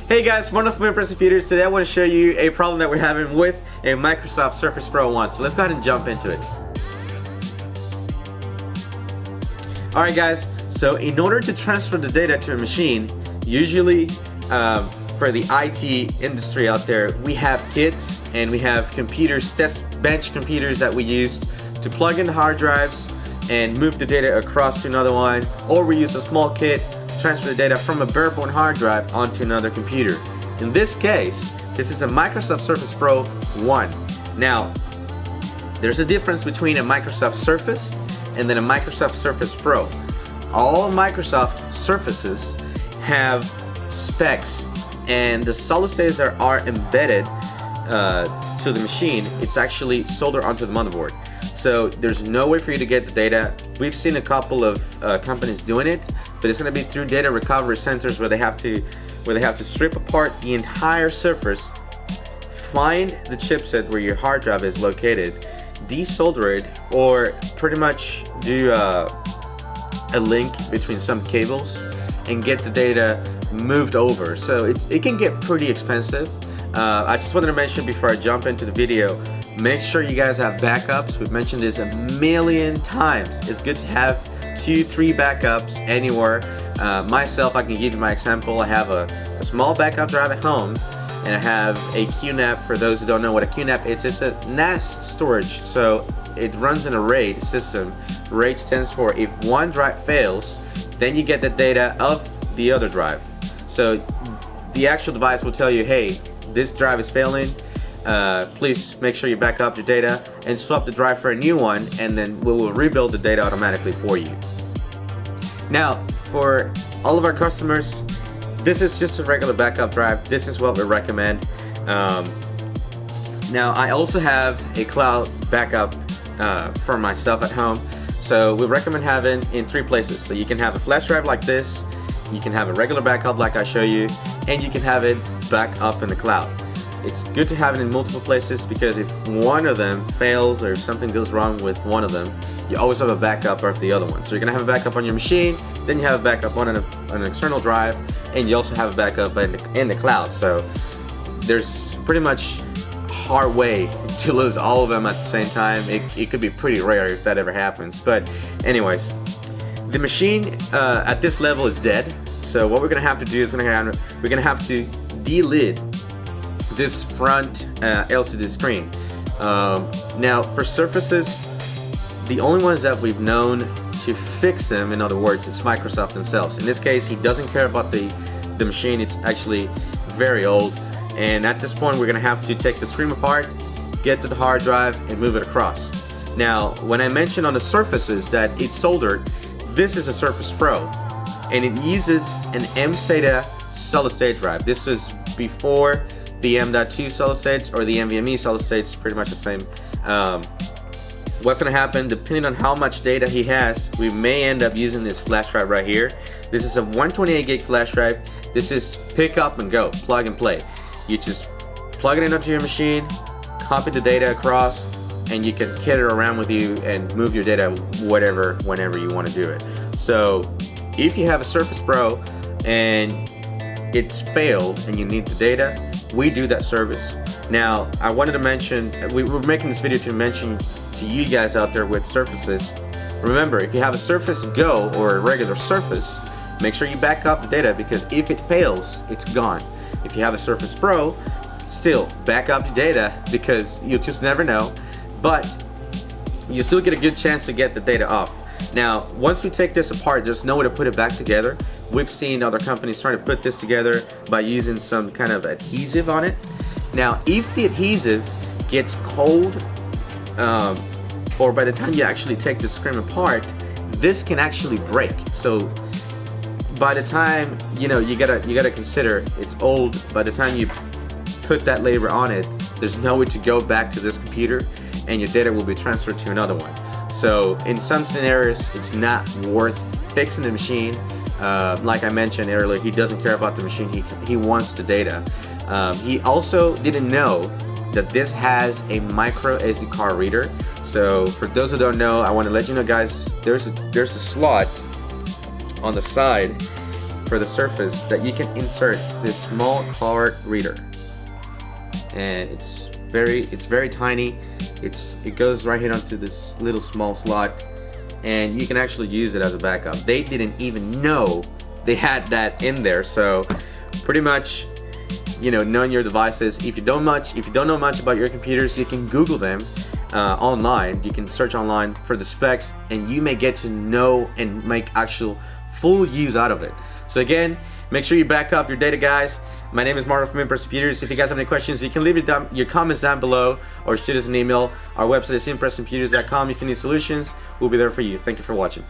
Hey guys, wonderful impressive computers. Today I want to show you a problem that we're having with a Microsoft Surface Pro 1. So let's go ahead and jump into it. Alright guys, so in order to transfer the data to a machine, usually for the IT industry out there, we have kits and we have computers, test bench computers that we use to plug in the hard drives and move the data across to another one, or we use a small kit transfer the data from a barebone hard drive onto another computer. In this case, this is a Microsoft Surface Pro 1. Now, there's a difference between a Microsoft Surface and then a Microsoft Surface Pro. All Microsoft Surfaces have specs, and the solid states that are embedded to the machine, it's actually soldered onto the motherboard. So there's no way for you to get the data. We've seen a couple of companies doing it, but it's going to be through data recovery centers where they have to strip apart the entire surface, find the chipset where your hard drive is located, desolder it, or pretty much do a link between some cables and get the data moved over. So it can get pretty expensive. I just wanted to mention before I jump into the video, make sure you guys have backups. We've mentioned this a million times. It's good to have 2-3 backups anywhere. Myself, I can give you my example. I have a small backup drive at home, and I have a QNAP. For those who don't know what a QNAP is, it's a NAS storage. So it runs an RAID system. RAID stands for if one drive fails, then you get the data of the other drive. So the actual device will tell you, hey, this drive is failing. Please make sure you back up your data and swap the drive for a new one, and then we will rebuild the data automatically for you. Now, for all of our customers, this is just a regular backup drive. This is what we recommend. Now, I also have a cloud backup for my stuff at home. So we recommend having in 3 places. So you can have a flash drive like this, you can have a regular backup like I show you, and you can have it back up in the cloud. It's good to have it in multiple places because if one of them fails or something goes wrong with one of them, you always have a backup of the other one. So you're gonna have a backup on your machine, then you have a backup on an external drive, and you also have a backup in the cloud. So there's pretty much a hard way to lose all of them at the same time. It could be pretty rare if that ever happens. But anyways, the machine at this level is dead. So what we're gonna have to do is we're gonna have to delete this front LCD screen. Now for Surfaces, the only ones that we've known to fix them, in other words, it's Microsoft themselves. In this case, he doesn't care about the machine. It's actually very old, and at this point we're gonna have to take the screen apart, get to the hard drive, and move it across. Now when I mentioned on the Surfaces that it's soldered, this is a Surface Pro, and it uses an mSATA solid state drive. This is before the M.2 solid states or the NVMe solid states, pretty much the same. What's gonna happen, depending on how much data he has, we may end up using this flash drive right here. This is a 128 gig flash drive. This is pick up and go, plug and play. You just plug it into your machine, copy the data across, and you can carry it around with you and move your data whenever you want to do it. So if you have a Surface Pro and it's failed and you need the data, we do that service. Now, I wanted to mention, we're making this video to mention to you guys out there with Surfaces. Remember, if you have a Surface Go or a regular Surface, make sure you back up the data, because if it fails, it's gone. If you have a Surface Pro, still back up your data, because you just never know, but you still get a good chance to get the data off. Now, once we take this apart, there's no way to put it back together. We've seen other companies trying to put this together by using some kind of adhesive on it. Now, if the adhesive gets cold, or by the time you actually take the screen apart, this can actually break. So by the time, you gotta consider it's old. By the time you put that label on it, there's no way to go back to this computer, and your data will be transferred to another one. So in some scenarios, it's not worth fixing the machine. Like I mentioned earlier, he doesn't care about the machine, he wants the data. He also didn't know that this has a micro SD card reader. So for those who don't know, I want to let you know, guys, there's a slot on the side for the Surface that you can insert this small card reader, and it's very tiny. It goes right here onto this little small slot, and you can actually use it as a backup. They didn't even know they had that in there. So pretty much, you know, knowing your devices, if you don't know much about your computers, you can Google them online. You can search online for the specs, and you may get to know and make actual full use out of it. So again, make sure you back up your data, guys. My name is Marco from Impress Computers. If you guys have any questions, you can leave your comments down below or shoot us an email. Our website is impresscomputers.com. If you need solutions, we'll be there for you. Thank you for watching.